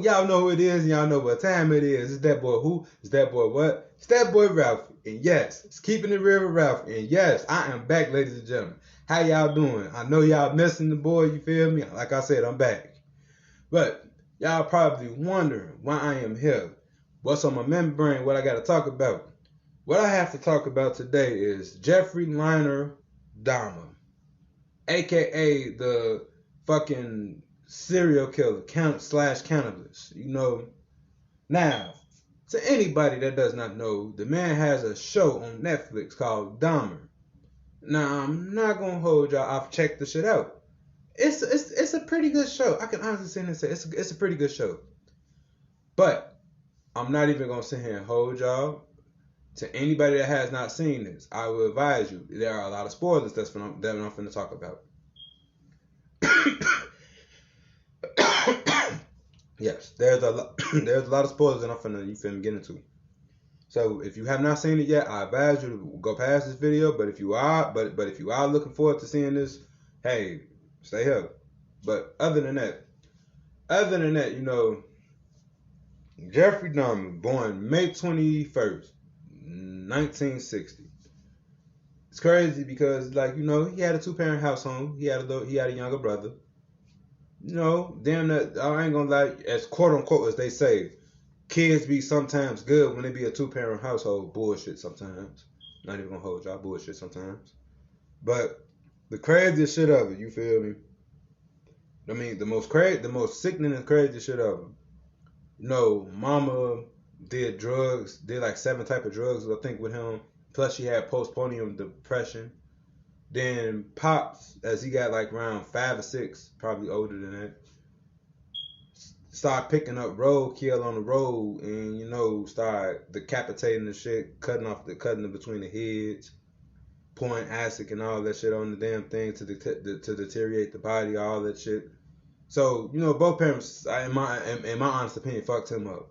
y'all know who it is, and y'all know what time it is. It's that boy who? It's that boy what? It's that boy Ralphy. And yes, it's keeping it real with Ralphy. And yes, I am back, ladies and gentlemen. How y'all doing? I know y'all missing the boy, you feel me? Like I said, I'm back. But y'all probably wondering why I am here. What's on my membrane, what I got to talk about. What I have to talk about today is Jeffrey Liner Dahmer, a.k.a. the fucking serial killer, slash cannibalist. You know, now, to anybody that does not know, the man has a show on Netflix called Dahmer. Now, I'm not going to hold y'all. I've checked the shit out. It's a pretty good show. I can honestly sit and say it's a pretty good show. But I'm not even going to sit here and hold y'all. To anybody that has not seen this, I will advise you, there are a lot of spoilers that I'm going to talk about. Yes, there's a lot of spoilers that I'm finna get into. So if you have not seen it yet, I advise you to go past this video. But if you are looking forward to seeing this, hey, stay here. But other than that, you know, Jeffrey Dahmer, born May 21st, 1960. It's crazy because, like, you know, he had a 2-parent household. He had a younger brother. You know, damn that, I ain't gonna lie, as quote unquote as they say, kids be sometimes good when they be a 2-parent household. Bullshit sometimes. Not even gonna hold y'all, bullshit sometimes. But the craziest shit of it, you feel me? I mean, the most sickening and crazy shit of it. You know, mama did drugs, did like 7 type of drugs, I think, with him. Plus she had postpartum depression. Then Pops, as he got like around 5 or 6, probably older than that, started picking up roadkill on the road and, you know, started decapitating the shit, cutting it between the heads, pouring acid and all that shit on the damn thing to deteriorate the body, all that shit. So, you know, both parents, in my honest opinion, fucked him up.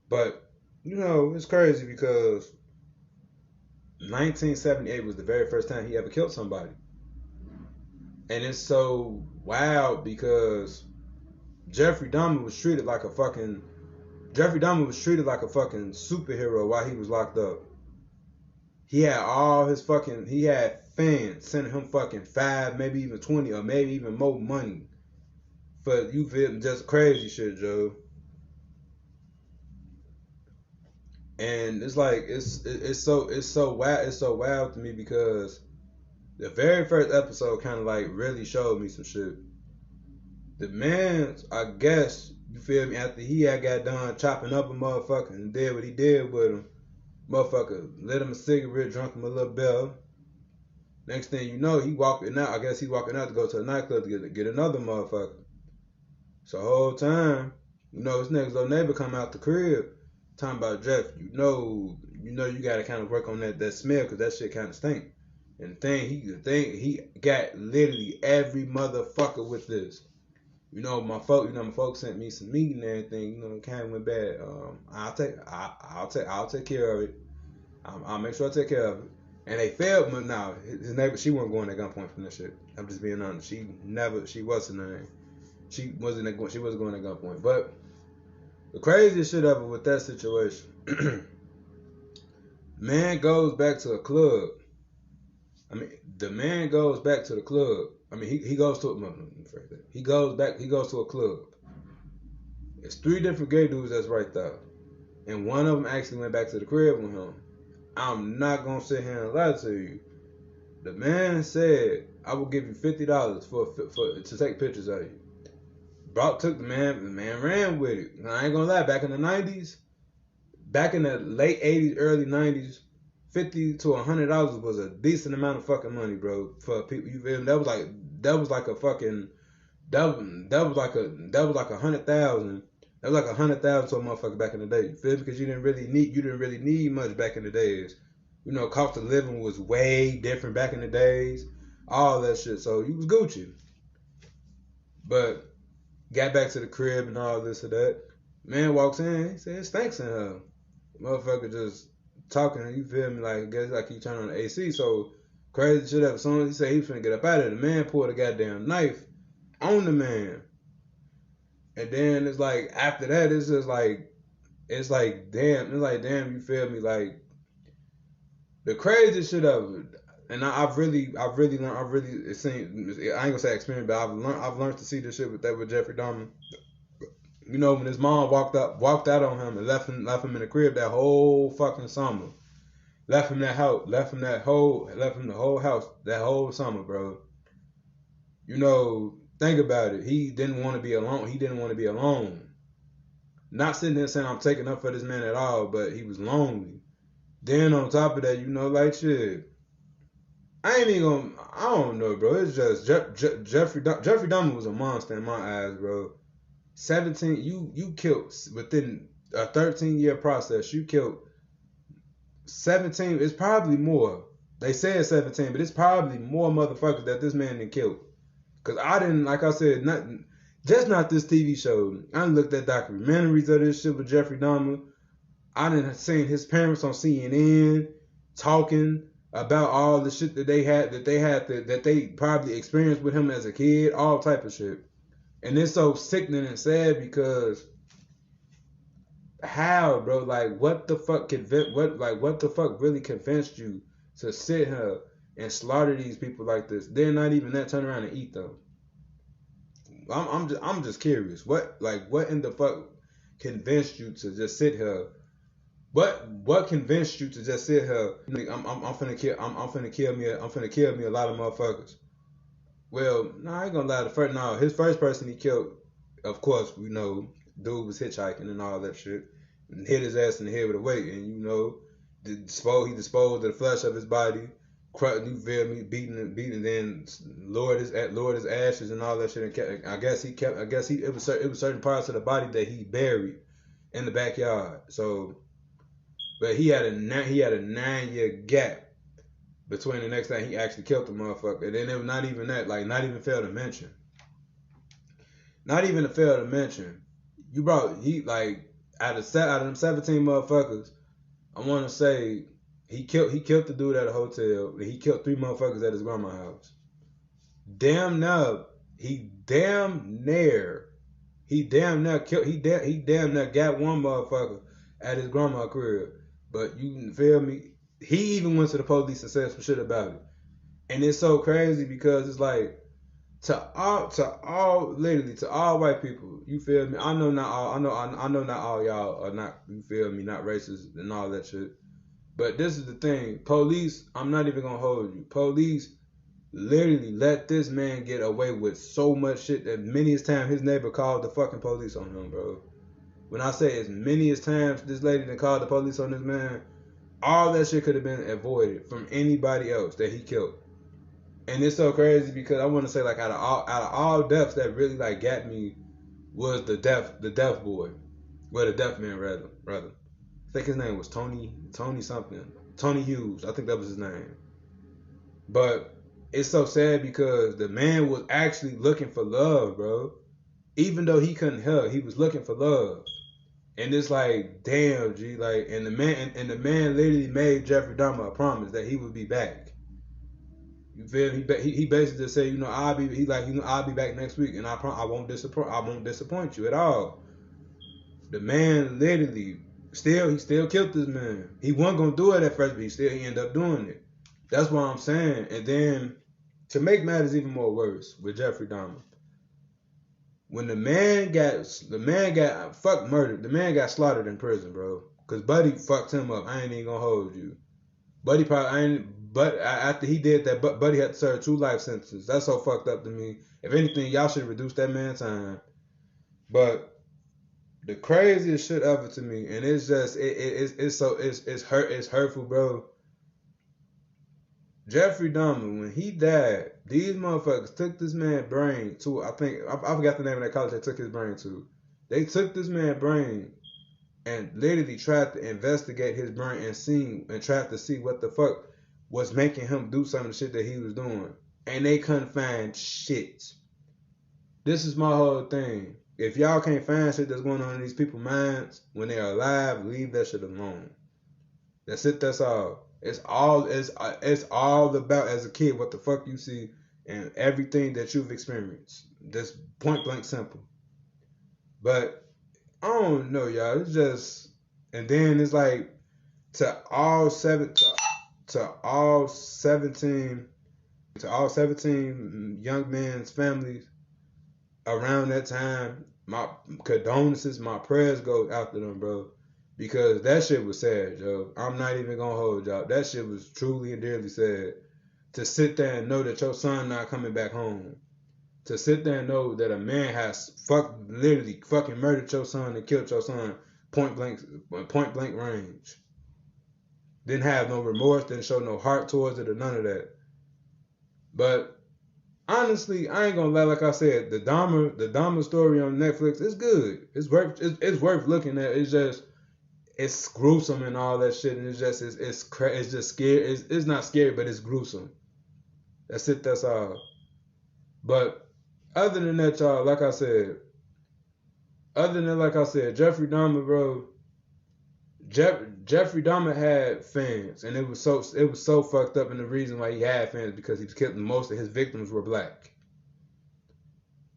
But, you know, it's crazy because 1978 was the very first time he ever killed somebody. And it's so wild because Jeffrey Dahmer was treated like a fucking superhero while he was locked up. He had fans sending him fucking 5, maybe even 20, or maybe even more money for, you feel me, just crazy shit, Joe. And it's like it's so wild to me because the very first episode kind of like really showed me some shit. The man, I guess, you feel me, after he had got done chopping up a motherfucker and did what he did with him, motherfucker lit him a cigarette, drunk him a little bell. Next thing you know, he walking out. I guess he walking out to go to a nightclub to get another motherfucker. So the whole time, you know, his next door neighbor come out the crib talking about, Jeff, you know you gotta kind of work on that smell because that shit kind of stink. And he got literally every motherfucker with this. You know, my folks sent me some meat and everything. You know, it kind of went bad. I'll take care of it. I'll make sure I take care of it. And they failed me. Now his neighbor, she wasn't going at gunpoint from that shit. I'm just being honest. She wasn't going at gunpoint. But the craziest shit of it with that situation, man goes back to a club. I mean, the man goes back to the club. I mean, he goes to a club. It's 3 different gay dudes that's right there. And one of them actually went back to the crib with him. I'm not going to sit here and lie to you. The man said, I will give you $50 to take pictures of you. Took the man ran with it. And I ain't going to lie, back in the 90s, back in the late 80s, early 90s, $50 to $100 was a decent amount of fucking money, bro. For people, you feel me? That was like $100,000. That was like $100,000. That was like $100,000 to a motherfucker back in the day. You feel me? Because you didn't really need much back in the days. You know, cost of living was way different back in the days. All that shit. So you was Gucci. But got back to the crib and all this or that. Man walks in, he said, it stinks in here. Motherfucker just talking, you feel me, like, I guess like he turned on the AC. So crazy shit up. As soon as he said he was finna get up out of there, the man pulled a goddamn knife on the man. And then it's like after that, it's just like damn, you feel me? Like the craziest shit of it. And I've really learned, it seems, I ain't gonna say experience, but I've learned to see this shit with Jeffrey Dahmer. You know, when his mom walked out on him and left him in the crib that whole fucking summer. Left him the whole house that whole summer, bro. You know, think about it. He didn't want to be alone. Not sitting there saying I'm taking up for this man at all, but he was lonely. Then on top of that, you know, like shit. I ain't even gonna. I don't know, bro. It's just Jeffrey Dahmer was a monster in my eyes, bro. 17. You killed within a 13-year process. You killed 17. It's probably more. They said 17, but it's probably more motherfuckers that this man done killed. Cause I didn't, like I said, not this TV show. I done looked at documentaries of this shit with Jeffrey Dahmer. I done seen his parents on CNN talking about all the shit that they probably experienced with him as a kid, all type of shit. And it's so sickening and sad because how, bro? Like, what the fuck really convinced you to sit here and slaughter these people like this? They're not even that turn around and eat though. I'm just curious. What in the fuck convinced you to just sit here? What convinced you to just sit here? I'm finna kill me a lot of motherfuckers. Well, I ain't gonna lie. His first person he killed, of course, you know, dude was hitchhiking and all that shit, and hit his ass in the head with a weight, and you know, he disposed of the flesh of his body, you feel me, beating, then lowered his ashes and all that shit, and it was certain parts of the body that he buried in the backyard. So, but he had a 9-year gap between the next time he actually killed the motherfucker. And then it was not even that, like, not even fail to mention. You brought, out of them 17 motherfuckers, I want to say, he killed the dude at a hotel. He killed 3 motherfuckers at his grandma's house. He damn near got one motherfucker at his grandma's crib. But you feel me? He even went to the police and said some shit about it. And it's so crazy because it's like, to all white people, you feel me? I know not all y'all are not, you feel me, not racist and all that shit. But this is the thing. Police, I'm not even gonna hold you. Police literally let this man get away with so much shit that many times his neighbor called the fucking police on him, bro. When I say as many as times this lady done called the police on this man, all that shit could have been avoided from anybody else that he killed. And it's so crazy because I want to say, like, out of all deaths that really like got me was the deaf boy, well, the deaf man rather. I think his name was Tony something, Tony Hughes. I think that was his name. But it's so sad because the man was actually looking for love, bro. Even though he couldn't help, he was looking for love. And it's like, damn, G, like, and the man literally made Jeffrey Dahmer a promise that he would be back. You feel me? He basically just said, you know, I'll be back next week, and I won't disappoint you at all. The man literally still killed this man. He wasn't gonna do it at first, but he ended up doing it. That's what I'm saying. And then to make matters even more worse with Jeffrey Dahmer, when the man got murdered, the man got slaughtered in prison, bro. Cause Buddy fucked him up. I ain't even gonna hold you. Buddy after he did that, Buddy had to serve 2 life sentences. That's so fucked up to me. If anything, y'all should reduce that man's time. But the craziest shit ever to me, and it's just it's hurtful, bro. Jeffrey Dahmer, when he died, these motherfuckers took this man's brain to, I forgot the name of that college they took his brain to. They took this man's brain and literally tried to investigate his brain and tried to see what the fuck was making him do some of the shit that he was doing. And they couldn't find shit. This is my whole thing. If y'all can't find shit that's going on in these people's minds when they're alive, leave that shit alone. That's it, that's all. It's all about, as a kid, what the fuck you see and everything that you've experienced. Just point blank simple. But I don't know, y'all. It's just, and then it's like to all seven to all 17 to all 17 young men's families around that time. My condolences, my prayers go out to them, bro, because that shit was sad, yo. I'm not even gonna hold y'all. That shit was truly and dearly sad. To sit there and know that your son not coming back home. To sit there and know that a man has literally fucking murdered your son and killed your son point blank range. Didn't have no remorse, didn't show no heart towards it or none of that. But honestly, I ain't gonna lie. Like I said, the Dahmer story on Netflix is good. It's worth looking at. It's just it's gruesome and all that shit, and it's just scary. It's not scary, but it's gruesome. That's it. That's all. But other than that, y'all, like I said, Jeffrey Dahmer, bro. Jeffrey Dahmer had fans, and it was so fucked up. And the reason why he had fans because he was killing most of his victims were black.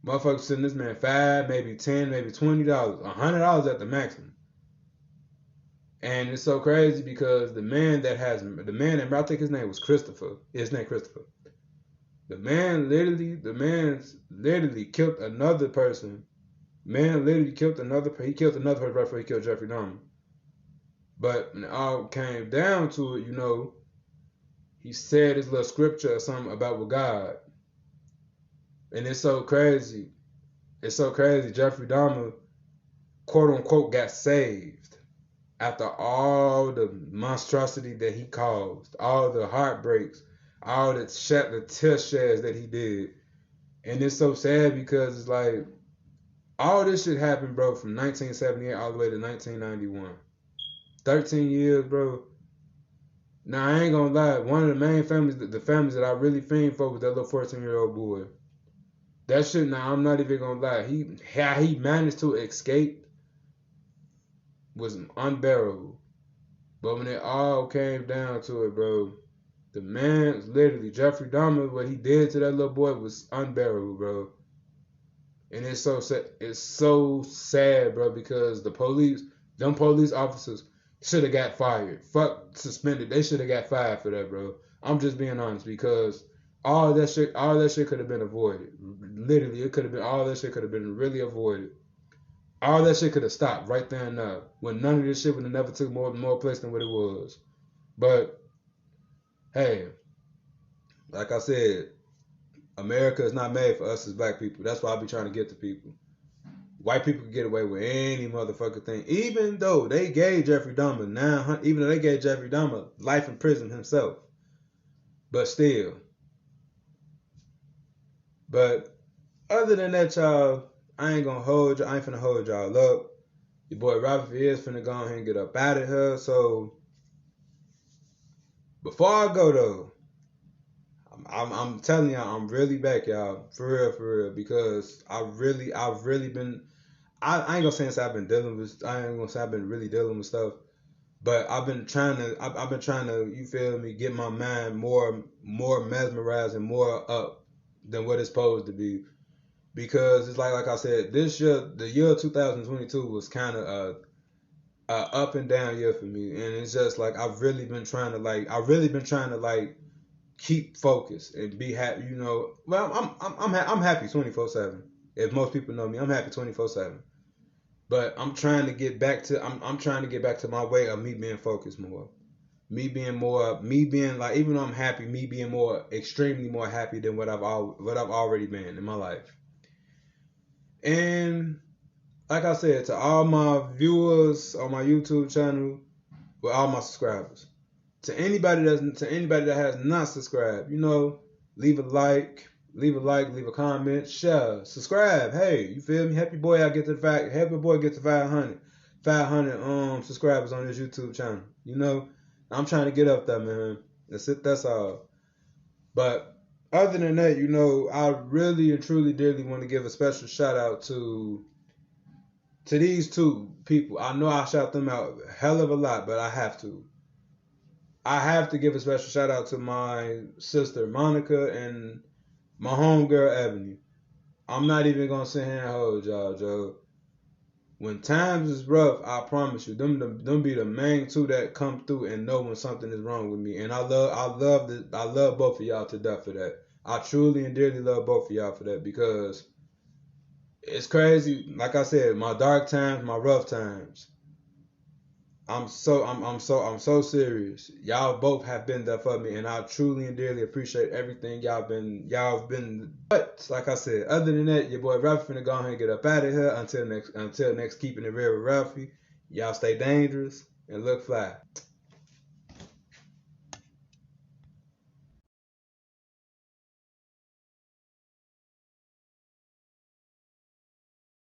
Motherfuckers sending this man $5, maybe $10, maybe $20, $100 at the maximum. And it's so crazy because the man, I think his name was Christopher. His name Christopher. The man literally killed another person. He killed another person right before he killed Jeffrey Dahmer. But when it all came down to it, he said his little scripture or something about with God. And it's so crazy. Jeffrey Dahmer, quote unquote, got saved after all the monstrosity that he caused, all the heartbreaks, all the tear sheds that he did. And it's so sad because it's like all this shit happened, bro, from 1978 all the way to 1991. 13 years, bro. Now, I ain't gonna lie. One of the main families, the families that I really fiend for was that little 14-year-old boy. That shit, now, I'm not even gonna lie. How he managed to escape was unbearable. But when it all came down to it, bro, the man, literally, Jeffrey Dahmer, what he did to that little boy was unbearable, bro. And it's so sad, bro, because them police officers should have got fired. Fuck suspended. They should have got fired for that, bro. I'm just being honest because all that shit could have been avoided. Literally, all that shit could have been really avoided. All that shit could have stopped right there and now. When none of this shit would have never took more place than what it was. But hey, like I said, America is not made for us as black people. That's why I be trying to get to people. White people can get away with any motherfucking thing, even though they gave Jeffrey Dahmer life in prison himself. But still. But other than that, y'all, I ain't finna hold y'all up. Your boy RALPHY is finna go ahead and get up out of here. So before I go though, I'm telling y'all, I'm really back, y'all, for real, because I've really been. I ain't gonna say I've been really dealing with stuff, but I've been trying to, you feel me, get my mind more mesmerized and more up than what it's supposed to be, because it's like I said, the year 2022 was kind of a up and down year for me, and it's just like I've really been trying to keep focused and be happy, Well, I'm happy 24/7. If most people know me, I'm happy 24/7. But I'm trying to get back to my way of me being focused more. Me being like, even though I'm happy, me being extremely more happy than what I've already been in my life. And like I said, to all my viewers on my YouTube channel, with all my subscribers, to anybody that has not subscribed, leave a like, leave a comment, share, subscribe. Hey, you feel me? Help your boy get to 500 subscribers on this YouTube channel. I'm trying to get up there, man. That's it. That's all. But other than that, I really and truly dearly want to give a special shout out to these two people. I know I shout them out a hell of a lot, but I have to. I have to give a special shout out to my sister Monica and my homegirl Ebony. I'm not even gonna sit here and hold y'all, Joe. when times is rough, I promise you, them be the main two that come through and know when something is wrong with me. And I love both of y'all to death for that. I truly and dearly love both of y'all for that, because it's crazy. Like I said, my dark times, my rough times. I'm so serious. Y'all both have been there for me, and I truly and dearly appreciate everything y'all been. But like I said, other than that, your boy Ralphy finna go ahead and get up out of here. Until next, keeping it real with Ralphy. Y'all stay dangerous and look fly.